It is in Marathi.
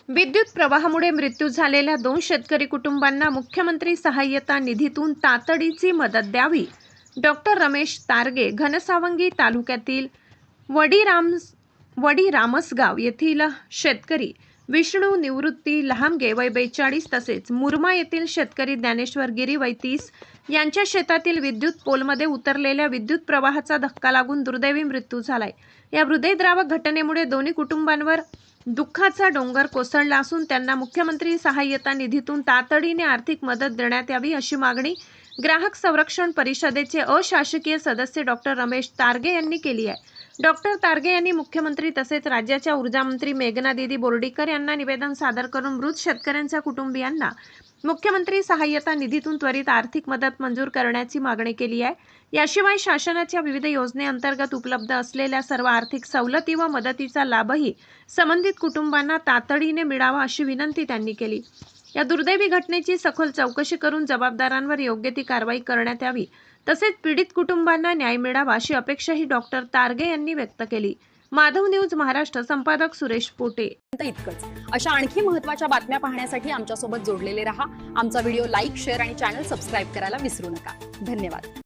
विद्युत प्रवाहामुळे मृत्यू झालेल्या 2 शेतकरी कुटुंबांना मुख्यमंत्री सहाय्यता निधीतून तातडीची मदत द्यावी. डॉक्टर रमेश तारगे, घनसावंगी तालुक्यातील वडीरामसगाव येथील शेतकरी विष्णू निवृत्ती लहामगे वय 42 तसेच मुरमा येथील शेतकरी ज्ञानेश्वर गिरी वय 30 यांच्या शेतातील विद्युत पोलमध्ये उतरलेल्या विद्युत प्रवाहाचा धक्का लागून दुर्दैवी मृत्यू झालाय. या हृदयद्रावक घटनेमुळे दोन्ही कुटुंबांवर दुःखाचा डोंगर कोसळला असून त्यांना मुख्यमंत्री सहाय्यता निधीतून तातडीने आर्थिक मदत देण्यात यावी अशी मागणी ग्राहक संरक्षण परिषदेचे अशासकीय सदस्य डॉक्टर रमेश तारगे यांनी केली आहे. डॉक्टर तारगे यांनी मुख्यमंत्री तसेच राज्याच्या ऊर्जामंत्री मेघनादीदी बोर्डीकर यांना निवेदन सादर करून मृत शेतकऱ्यांच्या कुटुंबियांना मुख्यमंत्री सहाय्यता निधीतून त्वरित आर्थिक मदत मंजूर करण्याची मागणी केली आहे. याशिवाय शासनाच्या विविध योजनेअंतर्गत उपलब्ध असलेल्या सर्व आर्थिक सवलती व मदतीचा लाभही संबंधित कुटुंबांना तातडीने मिळावा अशी विनंती त्यांनी केली. या दुर्दैवी घटनेची सखोल चौकशी करून जबाबदारांवर योग्य ती कारवाई करण्यात यावी तसेच पीडित कुटुंबांना न्याय मिळावा अशी अपेक्षाही डॉक्टर तारगे यांनी व्यक्त केली. माधव न्यूज महाराष्ट्र, संपादक सुरेश पोटे. इतकंच. अशा आणखी महत्त्वाच्या बातम्या पाहण्यासाठी आमच्यासोबत जोडलेले रहा. आमचा व्हिडिओ लाईक, शेअर आणि चॅनल सबस्क्राईब करायला विसरू नका. धन्यवाद.